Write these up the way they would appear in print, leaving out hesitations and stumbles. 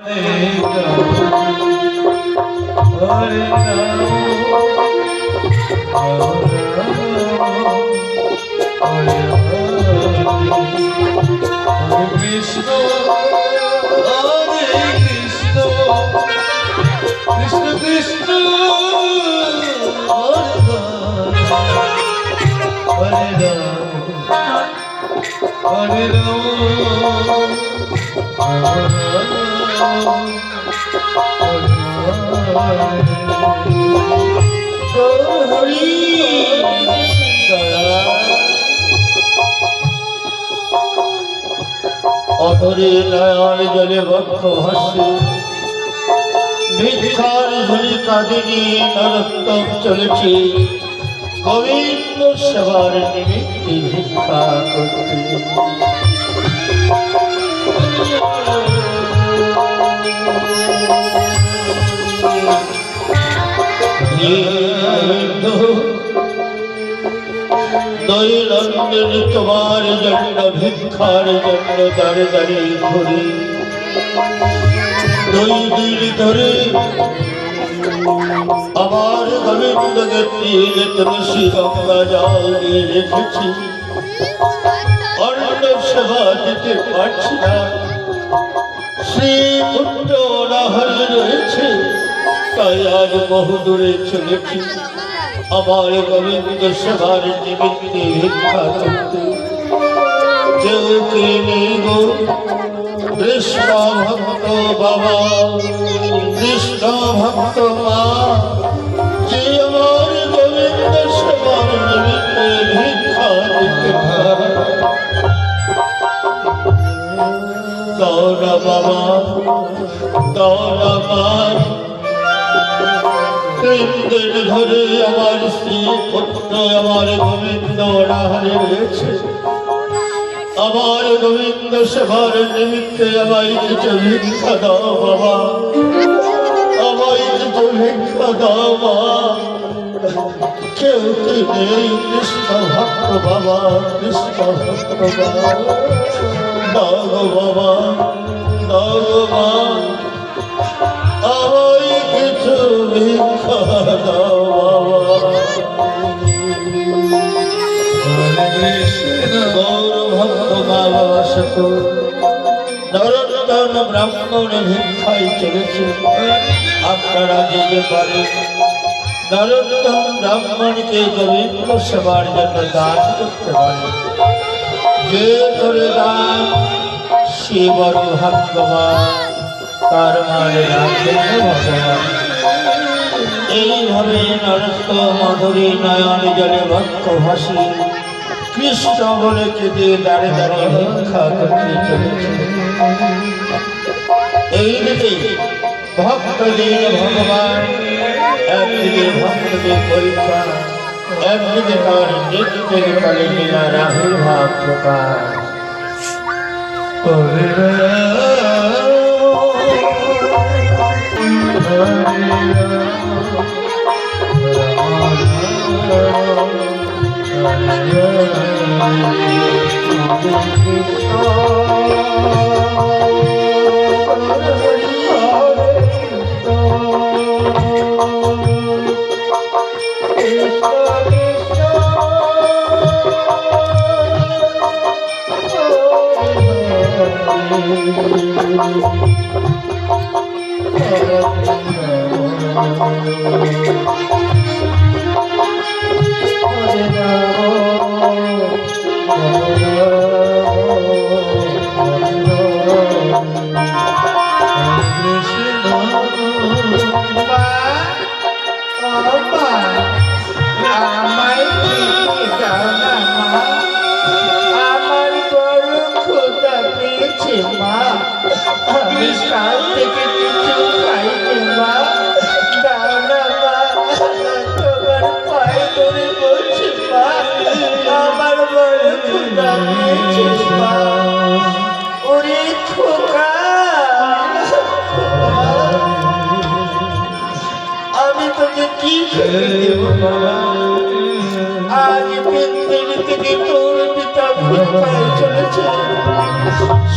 কৃষ্ণ হরে কৃষ্ণ কৃষ্ণ কৃষ্ণ হরে রাম হরে অধরে নয়ন জলে বক্ষ ভাসে ভিক্ষার ঝুলি কাঁধে নিয়ে নরোত্তম চলেছে গোবিন্দ সেবার নিমিত্তে ভিক্ষা করতে। দৈনন্দিন তোমার জন্য ভিক্ষার জন্য দাঁড়ে দাঁড়িয়ে ঘুরি। 2 দিন ধরে আমার গোবিন্দকে তীরে তুলসী গঙ্গা জল দিয়ে রেখেছি, অন্য সেবা দিতে পারছি না। শ্রীপুত্র অনাহারে রয়েছে, তাই আজ বহুদূরে চলেছি আমার গোবিন্দ সেবার নিমিত্তে ভিক্ষা করতে। কেউ কে নেই গো কৃষ্ণ ভক্ত বাবা, কৃষ্ণ ভক্ত মা, যে আমার গোবিন্দ সেবার নিমিত্তে ভিক্ষা দিতে পারে। দাও না বাবা, দাও না মা। 3 দিন ধরে আমার স্ত্রী পুত্র আমার গোবিন্দ অনাহারে রয়েছে। আমার গোবিন্দ সেবার নিমিত্তে আমায় কিছু ভিক্ষা দাও বাবা, আমায় কিছু ভিক্ষা দাও মা। কেউ কি নেই কৃষ্ণ ভক্ত বাবা, কৃষ্ণ ভক্ত বাবা, দাও গো বাবা, দাও গো মা, আমায় কিছু ভিক্ষা দাও বাবা। নরোত্তম ব্রাহ্মণ ভিক্ষায় চলেছে। আপনারা যেতে পারে নরোত্তম ব্রাহ্মণকে গোবিন্দ সেবার জন্য দান করতে পারে। যে করে দান সে বড় ভাগ্যবান, তার মানে রাখেন ভগবান। এইভাবে নরোত্তম মধুরী নয়ন জলে বক্ষ ভাসি কৃষ্ণ বলে কেঁদে দাঁড়ে দাঁড়িয়ে ভিক্ষা করতে চলেছে। এইদিকে ভক্তদের ভগবান, একদিকে ভক্তদের পরীক্ষা, একদিকে তার নিত্যের কালে লীলা রাহুল ভাব প্রকাশ। आज दिन থেকে তোর পিতা ভিক্ষায় চলেছে,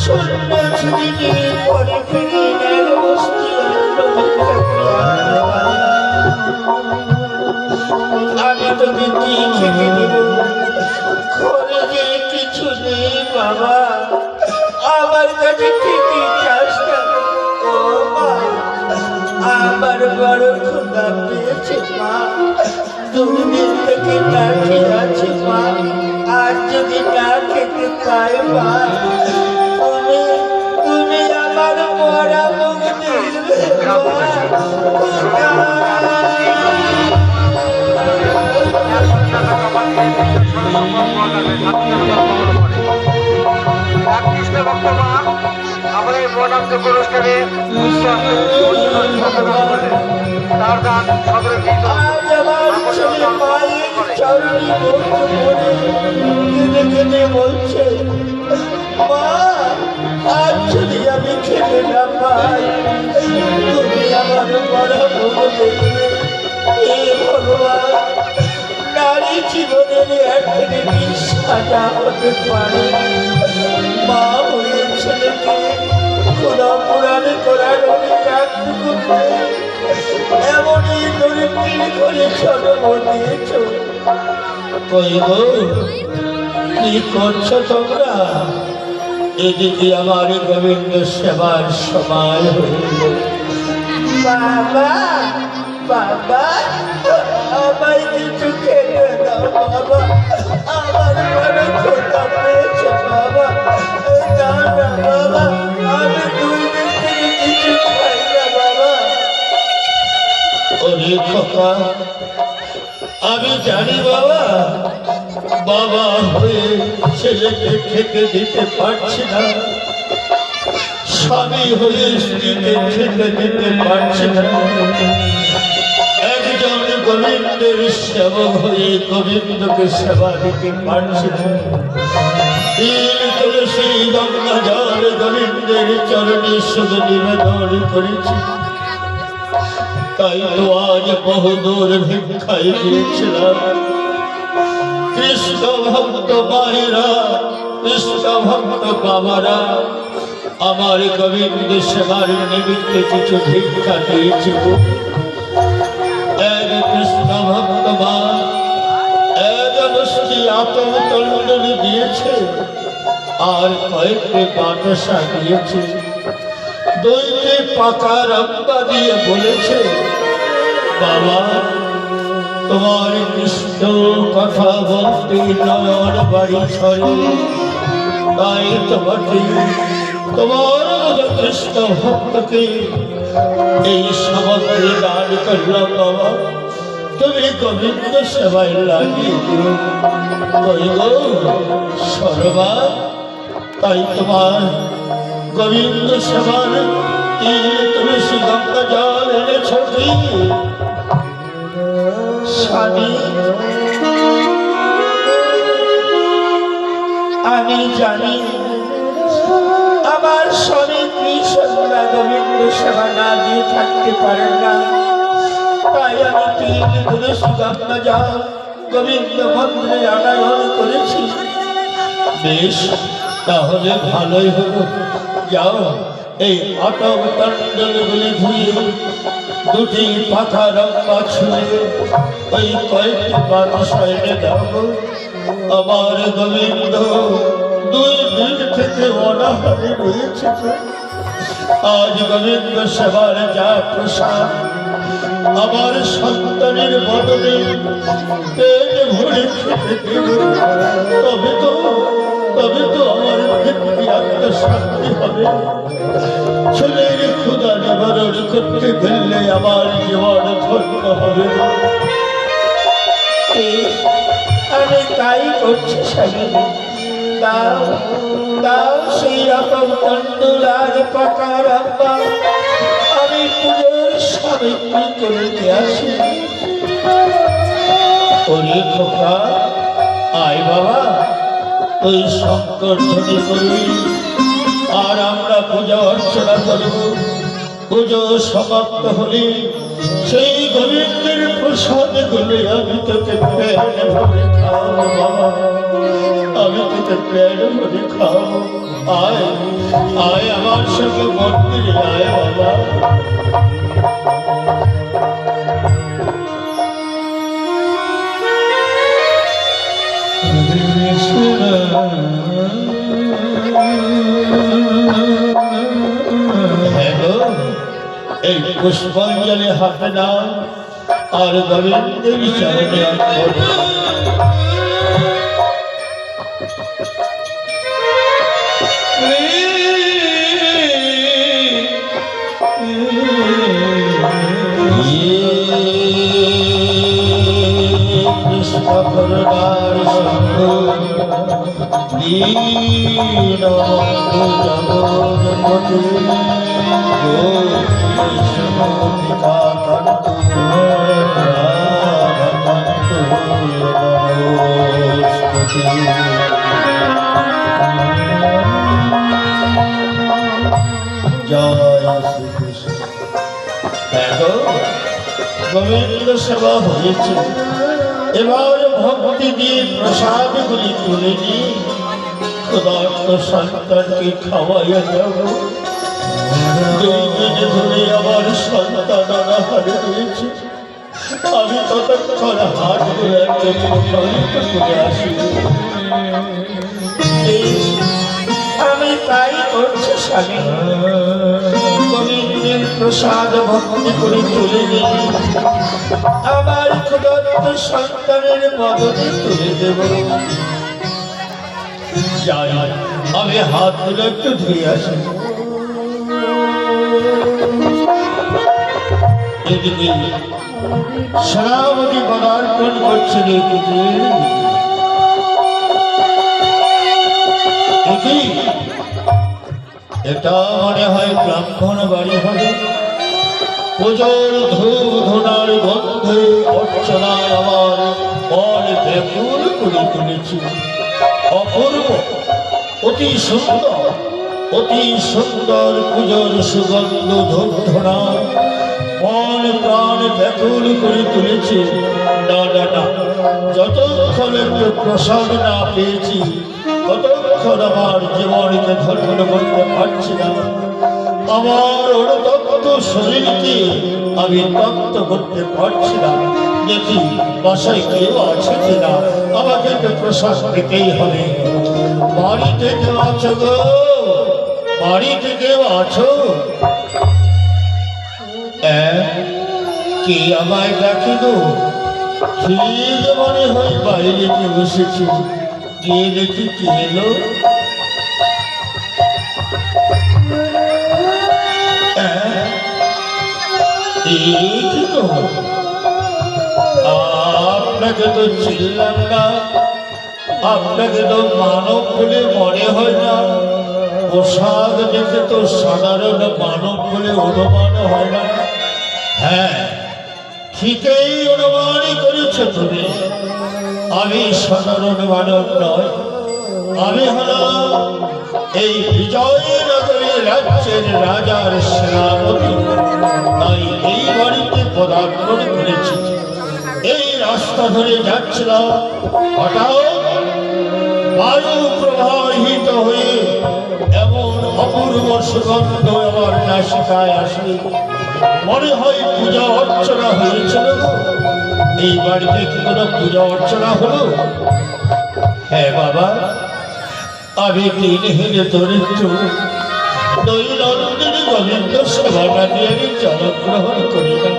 শূন্য ছুরি নিয়ে পরে ফিরে গেল। আমি তোকে কি খেতে দেব? ঘরে যে কিছু নেই বাবা, আমার কাছে ঠিকই চাস না। ও মা, আমার বড় ক্ষুধা পেয়েছে মা, 2 দিন থেকে না খেয়ে আছি মা। আর যদি না খেতে পাই মা, তুমি তুমি আমার মরা মুখ দেখবে আমাদের বর্ণাঢ্য পুরস্কারে তার গান সংরক্ষিত বলছে মা, আজ যদি আমি খেতে না পাই, তুমি আমার মরা মুখ দেখবে। হে ভগবান, নারী জীবনের একদিনে কি সাজা হতে পারে? মা হয়ে ছেলেকে খোলা পুরাণ করার অধিকারটুকু পেয়ে এমনই দরিদ্রী করে জন্ম দিয়েছ। কই গো, কি করছো তোমরা? এদিকে আমার গোবিন্দ সেবার সময় হইল। বাবা বাবা, আমায় কিছু খেতে দাও বাবা, আমার বড় ক্ষুধা পেয়েছে বাবা। না না বাবা, আমি 2 দিন থেকে কিছু খাই না বাবা। ওরে খোকা, আমি জানি বাবা, বাবা হয়ে ছেলেকে খেতে দিতে পারছি না, স্বামী হয়ে স্ত্রীকে খেতে দিতে পারছি না, একজন গোবিন্দের সেবক হয়ে গোবিন্দকে সেবা দিতে পারছি না। তুলসী গঙ্গা জল গোবিন্দের চরণে শুধু নিবেদন করেছি। তাই তো আজ বহুদূর ভিক্ষায় গিয়েছিলাম। কৃষ্ণ ভক্ত মায়েরা, কৃষ্ণ ভক্ত বাবারা আমার গোবিন্দ সেবার নিমিত্তে কিছু ভিক্ষা দিয়েছিল। এক কৃষ্ণ ভক্ত মা এক মুষ্টি আতম তণ্ডলী দিয়েছে, আর কয়েকটি বাতাসা দিয়েছে, 2টি পাকা রম্বা দিয়ে বলেছে, বাবা তোমার কৃষ্ণ কথা বলতে নয়ন বাড়ি ছড়ে, তাই তোমাকে তোমার কৃষ্ণ ভক্তকে এই সামগ্রী দান করলাম বাবা, তুমি গোবিন্দ সেবায় লাগিয়ে দিও। কই গো সর্বা, তাই তোমার গোবিন্দ সেবার তুলসী গঙ্গা জল এনেছ কি? স্বামী, আমি জানি আমার স্বামী কৃষ্ণরা গোবিন্দ সেবা না দিয়ে থাকতে পারেন না, তাই আমি 3 তুলসী গঙ্গা জল গোবিন্দ মন্দিরে আনায়ন করেছি। বেশ, তাহলে ভালোই হলো। যাও, এই আটক তণ্ডলগুলি ধুয়ে 2টি পাখা রম্বা ছুঁয়ে ওই কয়েকটি বাতাসা এনে দাও। আমার গোবিন্দ 2 দিন থেকে অনাহারে রয়েছে। আজ গোবিন্দ সেবার যা প্রসাদ আমার সন্তানের বদলে পেট ভরে খেতে দেব, তবে তো আমার ব্যক্তি আত্মশান্তি হবে। ছেলের ক্ষুধা নিবারণ করতে ফেললে আমার জীবন ধন্য হবে। আমি তাই করছি স্বামী, দাও দাও সেই রকম তণ্ডুল আর পাকা রম্বা, আমি পুজোর সামগ্রী করে নিয়ে আসি। ওরে খোকা, আয় বাবা, তুই শঙ্কর ধ্বনি করবি আর আমরা পূজা অর্চনা করব। পুজো সমাপ্ত হলে সেই গোবিন্দের প্রসাদ গুলি আমি তোকে পেট ভরে খাওয়াবো বাবা, আমি তোকে পেট ভরে খাওয়াবো। আয় আয় আমার সঙ্গে মন্দিরে আয় বাবা। এই পুষ্পাঞ্জলি হাতে নাও আর গোবিন্দের চরণে অর্পণ করো। কৃষ্ণ করুণার সিন্ধু দীনবন্ধু জগৎপতি গোপীশমোপিতা কান্তু রাধাকান্তু নমস্তুতে। জয় শ্রীকৃষ্ণ। দেখো গোবিন্দ সেবা হয়েছে, এবার ভক্তি দিয়ে প্রসাদগুলি তুলে নিয়ে ক্ষুধার্ত সন্তানকে খাওয়াইয়া যাব। 2 দিন ধরে আমার সন্তানরা হারিয়েছে, আমি ততক্ষণ হাত করে একটু প্রসারিত করে আসি। আমি তাই করছি স্বামী, গোবিন্দের প্রসাদ ভক্তি করে তুলে নিয়ে আমার ক্ষুধার্ত সন্তানের বদলে তুলে দেব। যাই, আমি হাত ধরে একটু ধুয়ে আসি। এদিকে সেনাপতি পদার্পণ করছেন। এটা মনে হয় ব্রাহ্মণ বাড়ি হবে। পুজোর ধূপ ধুনার গন্ধে অর্চনায় আমার মন ব্যাকুল করে তুলেছি। অপূর্ব, অতি সুন্দর, অতি সুন্দর পুজোর সুগন্ধ ধূপ ধুনা মন প্রাণ ব্যাকুল করে তুলেছে। না না না, যতক্ষণ একটু প্রসাদ না পেয়েছি ততক্ষণ আমার জীবনকে ধন্য করতে পারছি না। আমার অনুতপ্ত শরীরকে আমি তপ্ত করতে পারছি না। দেখি বাসায় কেউ আছে কিনা, আমাকে একটু প্রসাদ পেতেই হবে। বাড়িতে কেউ আছো গো? বাড়িতে কেউ আছো? কে আমায় ডাকি গো? ঠিক মনে হয় বাইরে কেউ এসেছে। গিয়ে দেখি কে এলো। কি তো আপনাকে তো চিনলাম না, আপনাকে তো মানব বলে মনে হয় না, পোশাক দেখে তো সাধারণ মানব বলে অনুমান হয় না। হ্যাঁ, ঠিকই অনুমানই করেছো তুমি। আমি সাধারণ মানব নয়, আমি হলাম এই বিজয়নগরী রাজ্যের রাজার সেনাপতি। তাই এই বাড়িতে পদার্পণ করেছি। এই রাস্তা ধরে যাচ্ছিলাম, হঠাৎ বায়ু প্রবাহিত হয়ে এমন অপূর্ব সুগন্ধ আমার নাসিকায় আসে। মনে হয় পূজা অর্চনা হয়েছিল। এই বাড়িতে কি কোনো পূজা অর্চনা হলো? হ্যাঁ বাবা, আমি দিনহীন দরিদ্র, দৈনন্দিন গোবিন্দ সেবা না দিয়ে আমি জলগ্রহণ করি না।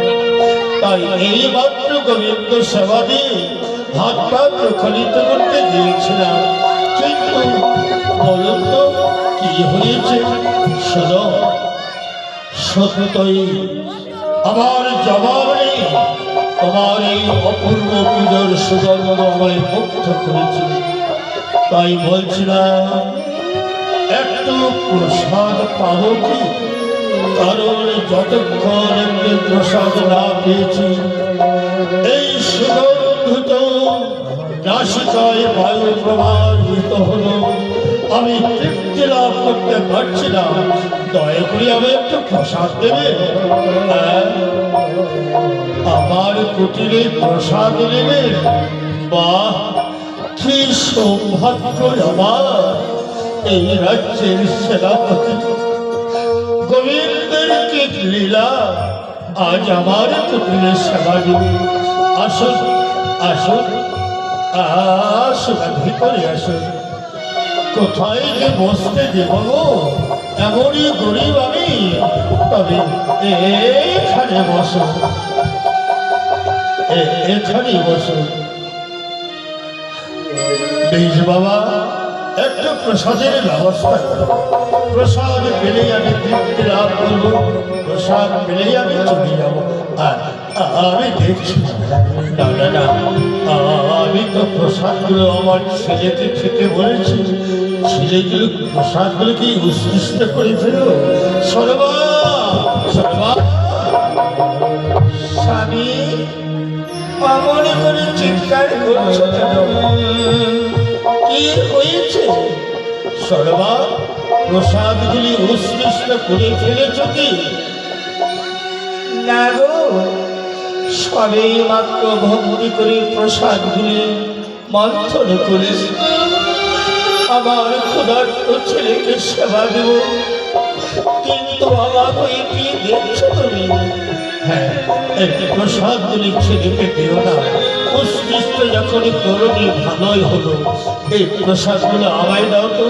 তাই এই মাত্র গোবিন্দ সেবা দিয়ে হাত পা প্রক্ষালিত করতে গিয়েছিলাম। কিন্তু বলুন তো কি হয়েছে? শোনো, সত্যই আমার জবাব নেই। তোমার এই অপূর্ব পুজোর সুগন্ধ আমায় মুগ্ধ করেছে। তাই বলছিলাম, একটু প্রসাদ পাবো কি? কারণ যতক্ষণ একটু প্রসাদ না পেয়েছি এই সুগন্ধিত নাসিকায় বায়ু প্রবাহিত হলো, আমি তৃপ্তি লাভ করতে পারছি না। দয়া করে আমি একটু প্রসাদ দেবে? আমার কুটিরে প্রসাদ নেবে? বাহ, কি সৌভাগ্য আমার! এই রাজ্যের সেনাপতি গোবিন্দের কি লীলা, আজ আমার কুটিরে সেবা দিবে। আসুন আসুন আসুন, ভিতরে আসুন। কোথায় যে বসতে দেব গো? এমনই গরিব আমি, তবে এখানে বসো, এখানেই বসো। বেশ বাবা, একটু প্রসাদের ব্যবস্থা করো। প্রসাদ পেলেই আমি তৃপ্তি লাভ করবো, প্রসাদ পেলেই আমি চলে যাবো। আর আমি দেখছি না না না, আমি তো প্রসাদগুলো আমার ছেলেকে খেতে বলেছি, ছেলেগুলো প্রসাদগুলো কি উৎকৃষ্ট করে ফেললো। সর্বা সর্বা, স্বামী অমনি করে চিৎকার করছো কেন? কি হয়েছে? সর্বা, প্রসাদগুলি উৎকৃষ্ট করে ফেলেছ কি? না গো, সবেই মাত্র ভক্তি করে প্রসাদগুলি মন্থন করেছি। আমার ক্ষুধার্ত ছেলেকে সেবা দেব, কিন্তু অবাক হয়ে কি দেখছো তুমি? হ্যাঁ, এই প্রসাদগুলি ছেলেকে দিও না, উৎকৃষ্ট যখন করণী ভালোই হলো। এই প্রসাদগুলো আমায় দাও তো।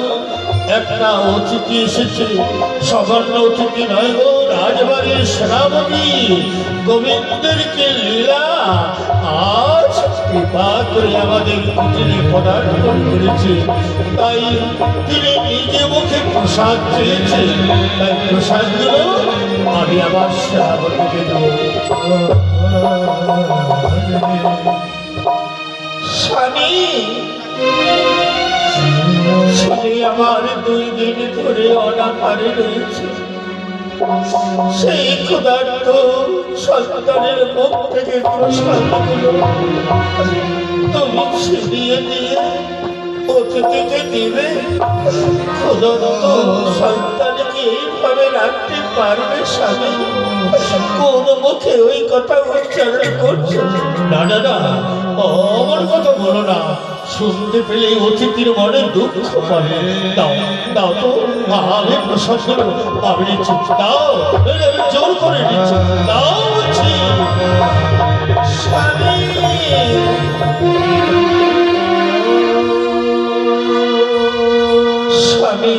একটা অতিথি এসেছে, সামান্য অতিথি নয় গো, রাজবাড়ির সেনাপতি গোবিন্দের কি লীলা। আজ কৃপা করে আমাদের কুটিরে পদার্পণ করেছে, তাই তিনি নিজে মুখে প্রসাদ চেয়েছে। তাই প্রসাদগুলো আমি আমার সেনাপতিকে দেব। স্বামী, ছেলে আমার 2 দিন ধরে অনাহারে রয়েছে, সেই ক্ষুধার্ত সন্তানের মুখ থেকে প্রসাদগুলো তুমি ছিনিয়ে দিয়ে অতিথিকে দিবে? ক্ষুধার্ত সন্তানকে এইভাবে রাখতে পারবে স্বামী? কোন মুখে ওই কথা উচ্চারণ করছো? না না না, আমার কথা বলো না, শুনতে পেলে অতিথির মনে দুঃখ পাবে। দাও দাও তো, আমি প্রসাদ করো, আমি নিচ্ছি, দাও, আমি জোর করে নিচ্ছি, দাও বলছি। স্বামী, স্বামী,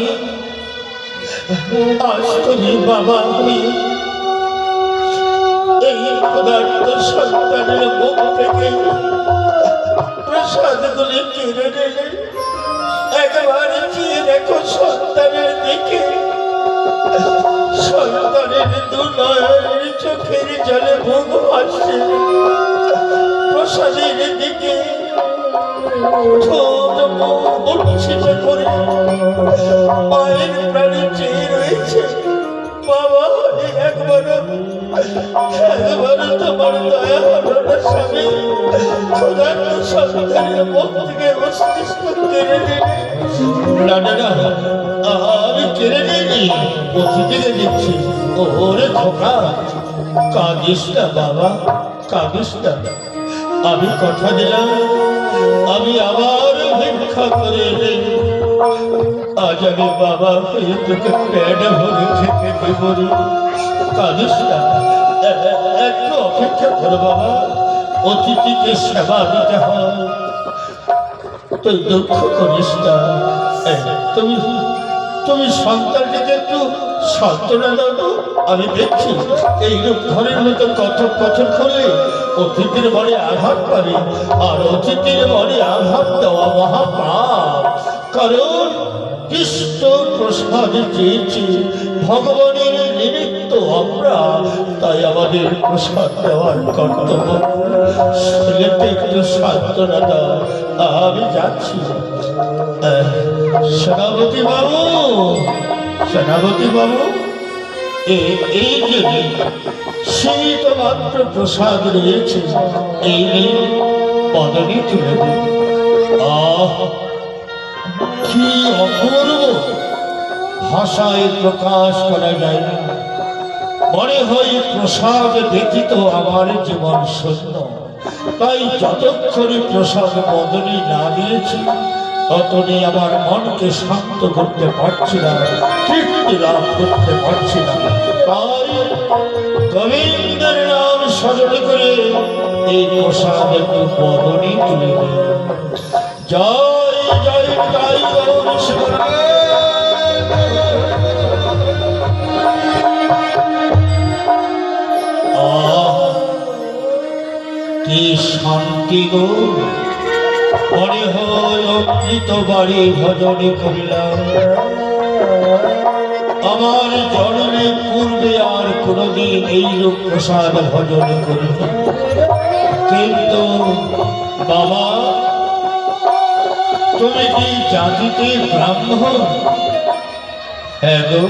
আজ তুমি বাবা হয়ে এই ক্ষুধার্ত সন্তানের মুখ থেকে প্রসাদগুলি কেড়ে নিলে। একবার চেয়ে দেখো সন্তানের দিকে, সন্তানের 2 নয়নের চোখের জলে মুখ ভাসছে, প্রসাদের দিকে ঠোঁট মুখ উচ্ছিত করে মায়ের প্রাণে চেয়ে রয়েছে। বাবা, একবারও তোমার দয়া হলো না স্বামী? ক্ষুধার্ত সন্তানের মুখ থেকে অস্তিত্ব কেড়ে নিলে। না না না, আমি কেড়ে নিইনি, অতিথিকে দিচ্ছি। ওরে খোকা, কাঁদিস না বাবা, কাঁদিস না। আমি কথা দিলাম, আমি আবার ভিক্ষা করে নেব। আজ আমি বাবা হয়ে তোকে পেট ভরে খেতে দেব। কাঁদিস না, একটু অপেক্ষা করো বাবা, অতিথিকে সেবা দিতে হয়, তুই দুঃখ করিস না। তুমি তুমি সন্তানটিকে একটু সান্ত্বনা দাও তো। আমি দেখছি এইরূপ ঘরের মতো কথোপকথন করলে অতিথির মনে আঘাত পাবে, আর অতিথির মনে আঘাত দেওয়া মহাপাপ। কারণ কৃষ্ণ প্রসাদ চেয়েছি, ভগবানের নিমিত্ত আমরা, তাই আমাদের প্রসাদ দেওয়ার কর্তব্য। ছেলেকে একটু সান্ত্বনা দাও, আমি যাচ্ছি। সেনাপতি বাবু, সেনাপতি বাবু, এই যে সেই তো মাত্র প্রসাদ রয়েছে, এই নিয়ে পদবি তুলে দিন। কি অপূর্ব, ভাষায় প্রকাশ করা যায় না। মনে হয় প্রসাদ ব্যতীত আমার জীবন শূন্য। তাই যতক্ষণে প্রসাদ বদলি না দিয়েছি, ততদিন আমার মনকে শান্ত করতে পারছি না, তৃপ্তি লাভ করতে পারছি না। তাই গোবিন্দের নাম স্মরণ করে এই প্রসাদ একটু বদলি তুলে দিই। জয় জয় জয় গৌর শিব। কি শান্তি গো, মনে হয় অমৃত বাড়ি ভজন করিলাম। আমার জন্মে পূর্বে আর কোনদিন এইরূপ প্রসাদ ভজন করিনি। কিন্তু বাবা, তুমি কি জাতিতে ব্রাহ্মণ? হ্যাঁ গো,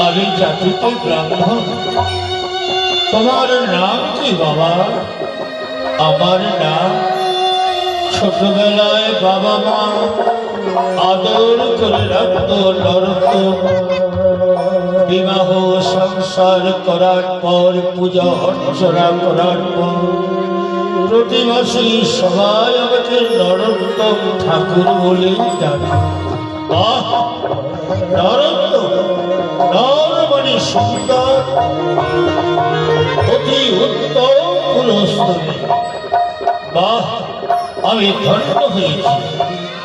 আমি জাতিতে ব্রাহ্মণ। তোমার নাম কি বাবা? আমার নাম, ছোটবেলায় বাবা মা আদর করে রাখত নরোত্তম। বিবাহ সংসার করার পর, পূজা অর্চনা করার পর প্রতি মাসে সবাই আমাকে নরোত্তম ঠাকুর বলেই ডাকে। বাহ, নরোত্তম, নর মানে সুন্দর, অতি উত্তম পুরস্তরী। বাহ, আমি ধন্য হয়েছি।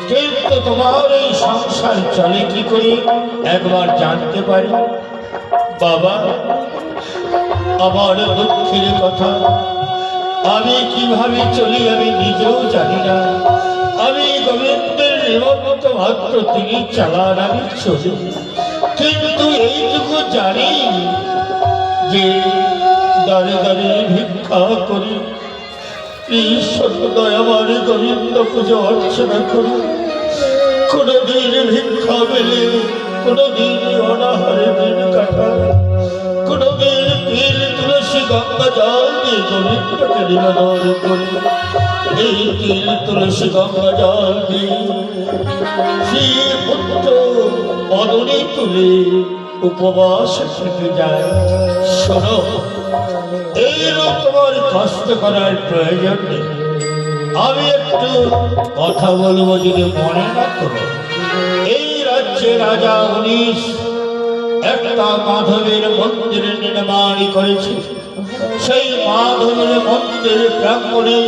কিন্তু তোমার এই সংসার চলে কি করে একবার জানতে পারি? বাবা, আমার দুঃখের কথা, আমি কিভাবে চলি আমি নিজেও জানি না। আমি গোবিন্দের নিমন্ত্রিত মাত্র, তিনি চালান, আমি চলি। কিন্তু এইটুকু জানি যে দাঁড়ে দাঁড়িয়ে ভিক্ষা করি, ঈশ্বর দয়াবারে গোবিন্দ পুজো অর্চনা করি। কোনদিন ভিক্ষা মেলে, কোনদিন অনাহারে দিন কাটায়, কোনদিন তিল তুলসী গঙ্গা জল দিয়ে গোবিন্দকে নিবেদন করি। এই তিল তুলসী গঙ্গা জল দিয়ে শ্রী পুত্র বদনে তুলে উপবাস থেকে যায়। শোনো, এইরূপ তোমার কষ্ট করার প্রয়োজন নেই। আমি একটু কথা বলবো, যদি মনে না করো। এই রাজ্যে রাজা 19 একটা মাধবের মন্দির নির্মাণ করেছে। সেই মাধবের মন্দির প্রাঙ্গণে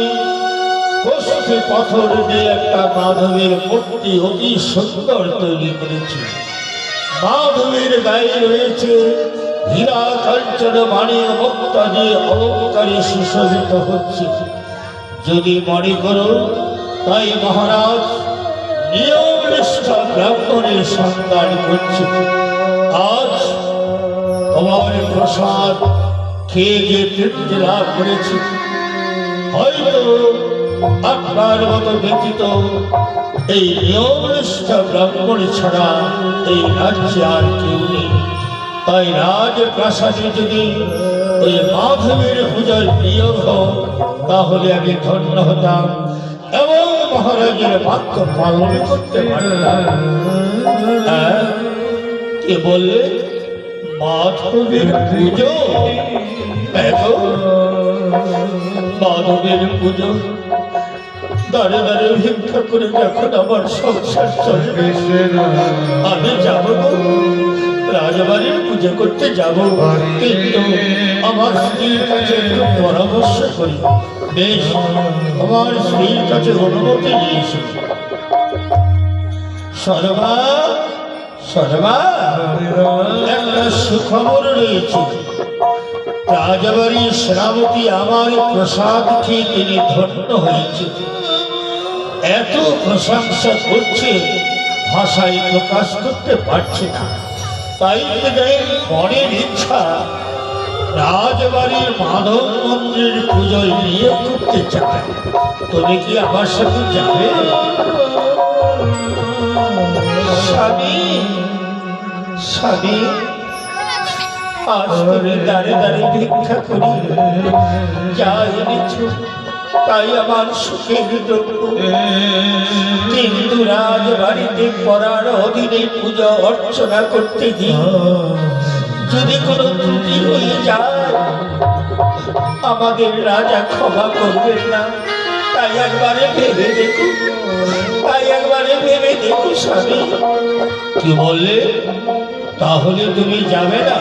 কষ্টি পাথর দিয়ে একটা মাধবের মূর্তি অতি সুন্দর তৈরি করেছে। মাধবের গায়ে রয়েছে হীরা কাঞ্চন মানিক মুক্তা দিয়ে অলঙ্কারে সুশোভিত হচ্ছে। যদি মনে করো তাই মহারাজ নিয়ম নিষ্ঠা ব্রাহ্মণের সন্ধান করছে। আজ তোমার প্রসাদ খেয়ে যে তৃপ্তি লাভ করেছি, হয়তো আপনার মতো ব্যতীত এই নিয়ম নিষ্ঠা ব্রাহ্মণ ছাড়া এই রাজ্যে আর কেউ নেই। তাই রাজপ্রাসাদে যদি ওই মাধবের পূজার নিয়ম হোক, তাহলে আমি ধন্য হতাম এবং মহারাজের বাক্য পালন করতে পারতাম। কে বললে মাধবের পুজো? মাধবের পুজো দাঁড়ে দাঁড়ে ভিক্ষা করে যখন আমার সংসার চলবে, আমি যাব রাজবাড়ির পুজো করতে যাব। কিন্তু আমার স্ত্রীর কাছে একটু পরামর্শ করি। বেশ, আমার স্ত্রীর কাছে অনুমতি নিয়েছি। সর্বা সর্বা, একটা সুখবর রয়েছে। রাজবাড়ির সেনাপতি আমার প্রসাদ খেয়ে তিনি ধন্য হয়েছে। এত প্রশংসা করছে, ভাষায় প্রকাশ করতে পারছে না। তাই মনের ইচ্ছা রাজবাড়ির মাধব মন্দির পুজোয় নিয়োগ করতে চায়। তুমি কি আমার সাথে যাবে? স্বামী, স্বামী, আজ তুমি দাঁড়ে দাঁড়িয়ে ভিক্ষা করি যা এনেছ তাই আমার সুখের দ্রব্য। কিন্তু রাজবাড়িতে পড়ার অধীনে পূজা অর্চনা করতে গিয়ে যদি কোনো ত্রুটি হয়ে যায়, আমাদের রাজা ক্ষমা করবেন না। তাই একবারে ভেবে দেখো, তাই একবারে ভেবে দেখো স্বামী। কি বললে? তাহলে তুমি যাবে না?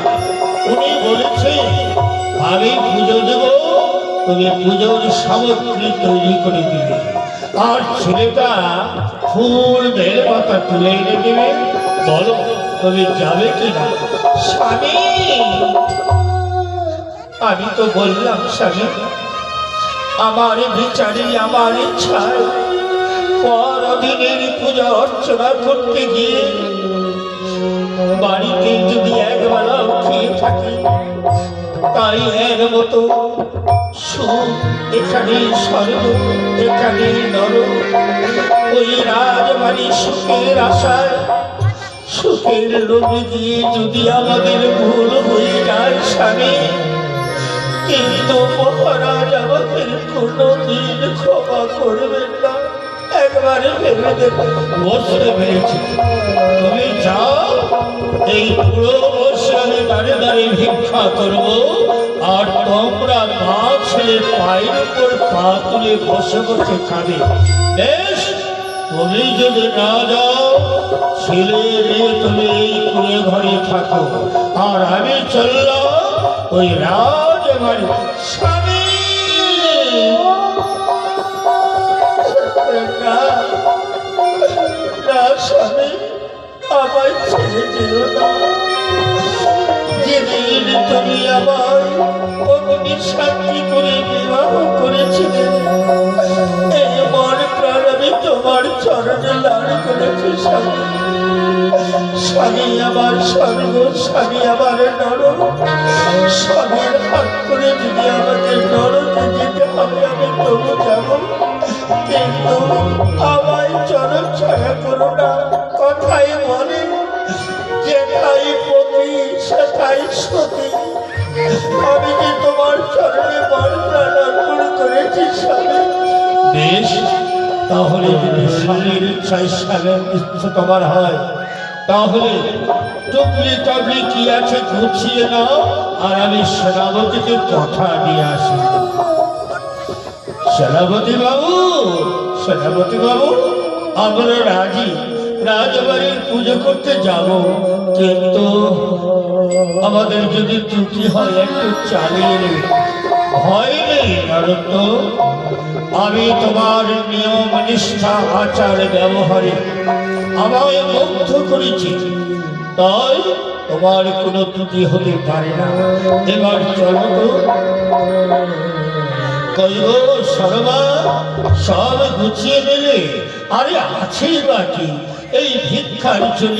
উনি বলেছে আমি পুজো দেব, তুমি পুজোর সামগ্রী তৈরি করে দিবে, আর ছেলেটা ফুল বেলপাতা তুলে এনে দেবে। বলো তুমি যাবে কিনা? স্বামী, আমি তো বললাম স্বামী, আমার বিচারে আমার ইচ্ছায় পরদিনের পূজা অর্চনা করতে গিয়ে বাড়িতে যদি একবেলা খেয়ে থাকি, তাই এর মতো সুখ এখানে স্বর্গ এখানে নর, ওই রাজবাড়ি সুখের আশায় সুখের লোভে গিয়ে যদি আমাদের ভুল হয়ে যায় স্বামী, কিন্তু মহারাজ আমাদের কোনোদিন ক্ষমা করবেন না। একবারে ভেবে দেখো। বসে পেরেছি, তুমি যাও, এই পুরো বসে আমি দাঁড়ে দাঁড়িয়ে ভিক্ষা করব, আর তোমরা মাছের পায়ের উপর পা তুলে বসে বসে খাবে। বেশ, তুমি যদি না যাও ছেলে তুমি এই কুড়ে ঘরে থাকো, আর আমি চললাম ওই রাজবাড়ি। স্বামী না স্বামী, আমায় ছেড়ে যেও না। যেদিন তুমি আমায় অগ্নি সাক্ষী করে বিবাহ করেছিলে, এই মন প্রাণ আমি তোমার চরণে লাল করেছি স্বামী। স্বামী আমার স্বর্গ, স্বামী আমার নরক, স্বামীর হাত করে যদি আমাকে নরকে যেতে হবে আমি তবু যাব, কিন্তু আমায় চরণ ছায়া করো না। কথাই বলে যেটাই পতি সেটাই সতী, আমি যে তোমার চরণে মন প্রাণ অর্পণ করেছি স্বামী। বেশ, তাহলে যদি স্বামীর ইচ্ছায় স্বামীর ইচ্ছা তোমার হয়, তাহলে টুকলি টাবলি কি আছে গুছিয়ে নাও, আর আমি সেনাপতিকে কথা দিয়ে আসি। সেনাপতি বাবু, সেনাপতি বাবু, আমরা রাজি, রাজবাড়ির পুজো করতে যাব, কিন্তু আমাদের যদি ত্রুটি হয় একটু চালিয়ে নেবে। ভয় নেই নরত, আমি তোমার নিয়ম নিষ্ঠা আচার ব্যবহারে আমায় মুগ্ধ করেছি, তাই তোমার কোনো ত্রুটি হতে পারে না। এবার চলো তো। কইব সরমা, সব গুছিয়ে নিলে? আরে আছেই বাকি, এই ভিক্ষার জন্য